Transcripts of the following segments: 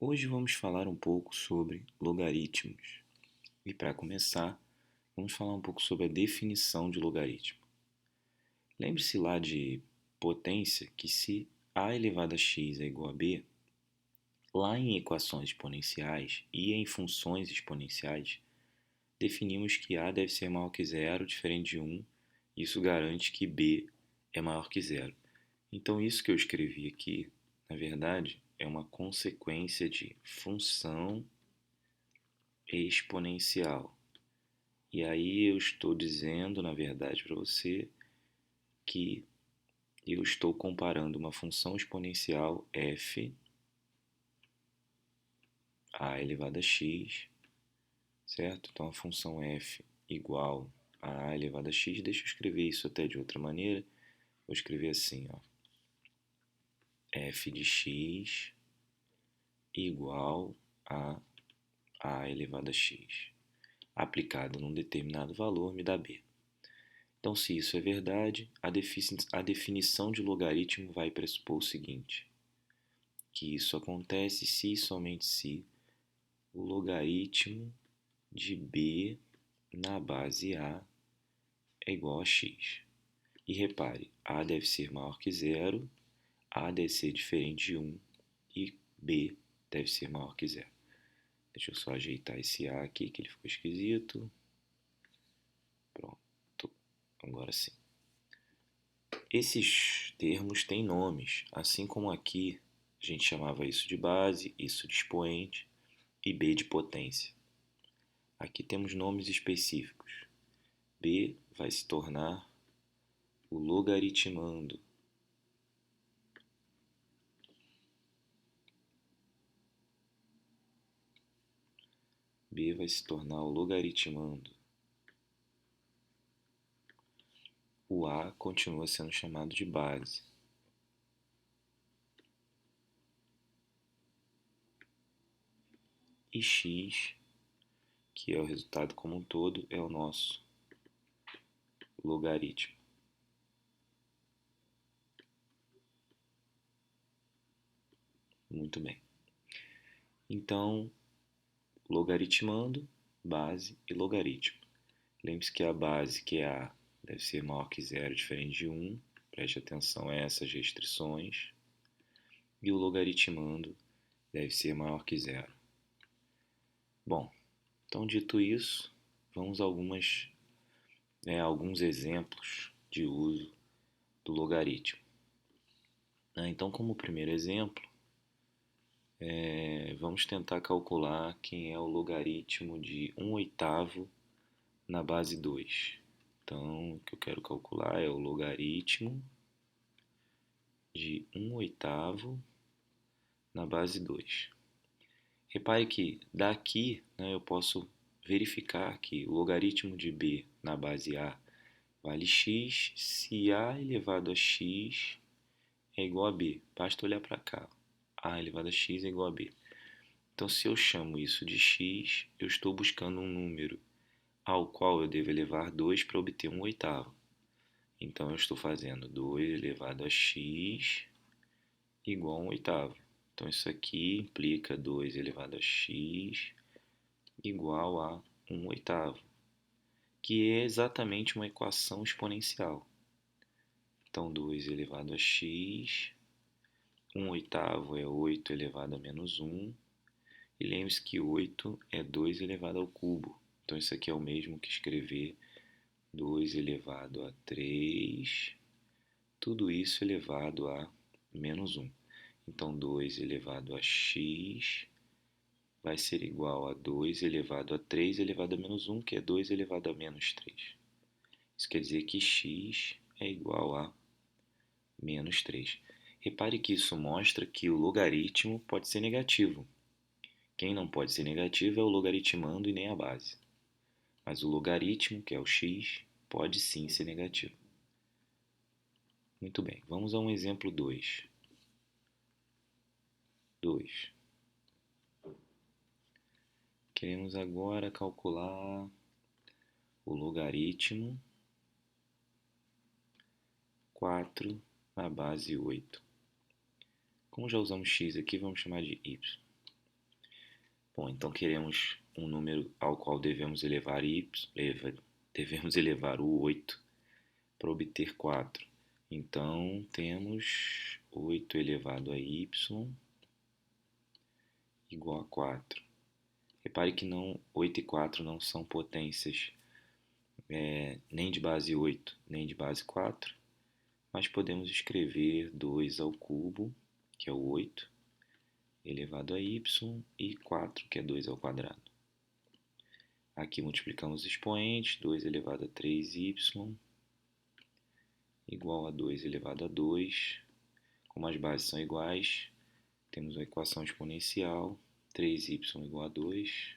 Hoje vamos falar um pouco sobre logaritmos. E para começar, vamos falar um pouco sobre a definição de logaritmo. Lembre-se lá de potência que se a elevado a x é igual a b, lá em equações exponenciais e em funções exponenciais, definimos que a deve ser maior que zero, diferente de 1. Isso garante que b é maior que zero. Então isso que eu escrevi aqui, na verdade, é uma consequência de função exponencial. E aí eu estou dizendo, na verdade, para você que eu estou comparando uma função exponencial f a elevado a x, certo? Então a função f igual a elevado a x, deixa eu escrever isso até de outra maneira. Vou escrever assim, ó, f de x igual a elevado a x. Aplicado num determinado valor me dá b. Então, se isso é verdade, a definição de logaritmo vai pressupor o seguinte, que isso acontece se e somente se o logaritmo de b na base a é igual a x. E repare, a deve ser maior que zero, a deve ser diferente de 1 e b deve ser maior que zero. Deixa eu só ajeitar esse a aqui, que ele ficou esquisito. Pronto, agora sim. Esses termos têm nomes, assim como aqui a gente chamava isso de base, isso de expoente e b de potência. Aqui temos nomes específicos. B vai se tornar o logaritmando. B vai se tornar o logaritmando. O A continua sendo chamado de base. E X, que é o resultado como um todo, é o nosso logaritmo. Muito bem. Então, logaritmando, base e logaritmo. Lembre-se que a base, que é A, deve ser maior que zero, diferente de 1. Preste atenção a essas restrições. E o logaritmando deve ser maior que zero. Bom, então dito isso, vamos a alguns exemplos de uso do logaritmo. Então, como primeiro exemplo, vamos tentar calcular quem é o logaritmo de 1/8 na base 2. Então, o que eu quero calcular é o logaritmo de 1/8 na base 2. Repare que daqui, né, eu posso verificar que o logaritmo de b na base a vale x se a elevado a x é igual a b. Basta olhar para cá. A elevado a x é igual a b. Então, se eu chamo isso de x, eu estou buscando um número ao qual eu devo elevar 2 para obter 1/8. Então, eu estou fazendo 2 elevado a x igual a 1/8. Então, isso aqui implica 2 elevado a x igual a 1/8, que é exatamente uma equação exponencial. Então, 2 elevado a x, 1/8 é 8 elevado a menos 1, e lembre-se que 8 é 2 elevado ao cubo. Então, isso aqui é o mesmo que escrever 2 elevado a 3, tudo isso elevado a menos 1. Então, 2 elevado a x vai ser igual a 2 elevado a 3 elevado a menos 1, que é 2 elevado a menos 3. Isso quer dizer que x é igual a menos 3. Repare que isso mostra que o logaritmo pode ser negativo. Quem não pode ser negativo é o logaritmando e nem a base. Mas o logaritmo, que é o x, pode sim ser negativo. Muito bem, vamos a um exemplo 2. 2. Queremos agora calcular o logaritmo 4 na base 8. Como já usamos x aqui, vamos chamar de y. Bom, então queremos um número ao qual devemos elevar o 8 para obter 4. Então, temos 8 elevado a y igual a 4. Repare que 8 e 4 não são potências nem de base 8, nem de base 4, mas podemos escrever 2 ao cubo, que é o 8, elevado a y, e 4, que é 2 ao quadrado. Aqui multiplicamos os expoentes, 2 elevado a 3y, igual a 2 elevado a 2. Como as bases são iguais, temos a equação exponencial, 3y igual a 2,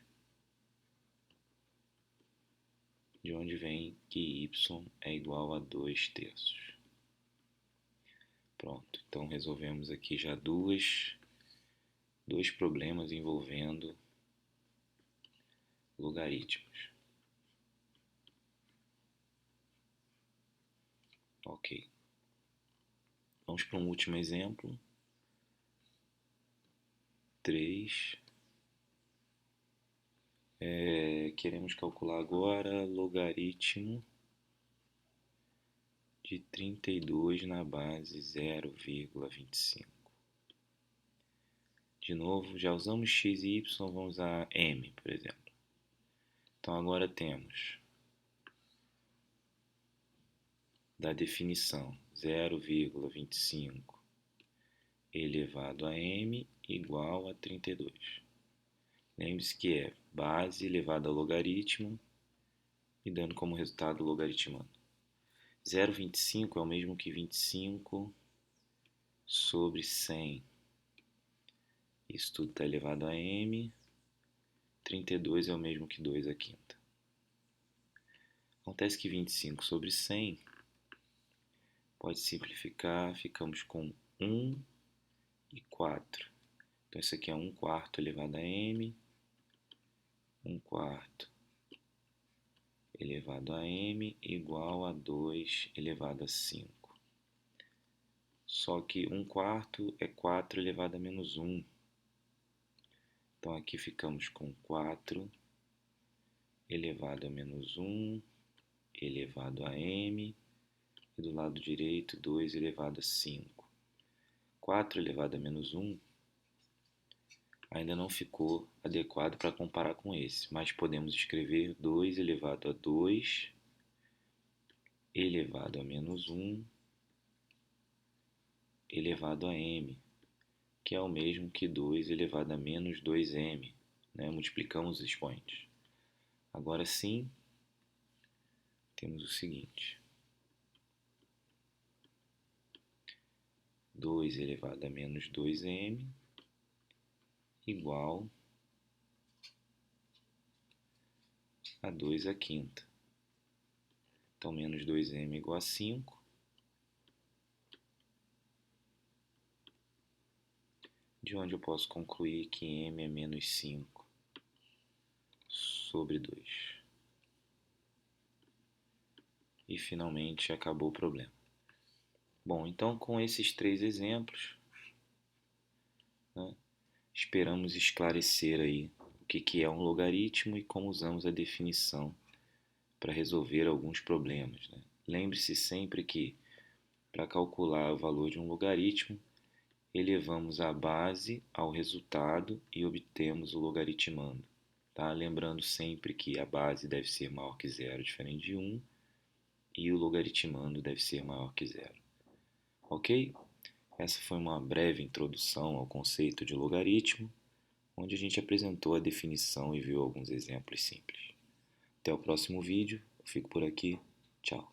de onde vem que y é igual a 2 terços. Pronto, então resolvemos aqui já dois problemas envolvendo logaritmos. Ok. Vamos para um último exemplo. 3. Queremos calcular agora logaritmo de 32 na base 0,25. De novo, já usamos x e y, vamos usar m, por exemplo. Então agora temos da definição 0,25 elevado a m igual a 32. Lembre-se que é base elevada ao logaritmo e dando como resultado logaritmando. 0,25 é o mesmo que 25 sobre 100. Isso tudo está elevado a m. 32 é o mesmo que 2 à quinta. Acontece que 25 sobre 100 pode simplificar, ficamos com 1 e 4. Então isso aqui é 1 quarto elevado a m, 1 quarto elevado a m igual a 2 elevado a 5. Só que 1 quarto é 4 elevado a menos 1. Então aqui ficamos com 4 elevado a menos 1 elevado a m, e do lado direito 2 elevado a 5. 4 elevado a menos 1 ainda não ficou adequado para comparar com esse, mas podemos escrever 2 elevado a 2 elevado a menos 1 elevado a m, que é o mesmo que 2 elevado a menos 2m, né? Multiplicamos os expoentes. Agora sim, temos o seguinte: 2 elevado a menos 2m igual a 2 à quinta. Então, menos 2m igual a 5. De onde eu posso concluir que m é menos 5 sobre 2. E, finalmente, acabou o problema. Bom, então, com esses 3 exemplos, né, esperamos esclarecer aí o que é um logaritmo e como usamos a definição para resolver alguns problemas, né? Lembre-se sempre que, para calcular o valor de um logaritmo, elevamos a base ao resultado e obtemos o logaritmando. Tá? Lembrando sempre que a base deve ser maior que zero, diferente de 1, e o logaritmando deve ser maior que zero. Ok? Essa foi uma breve introdução ao conceito de logaritmo, onde a gente apresentou a definição e viu alguns exemplos simples. Até o próximo vídeo, eu fico por aqui. Tchau.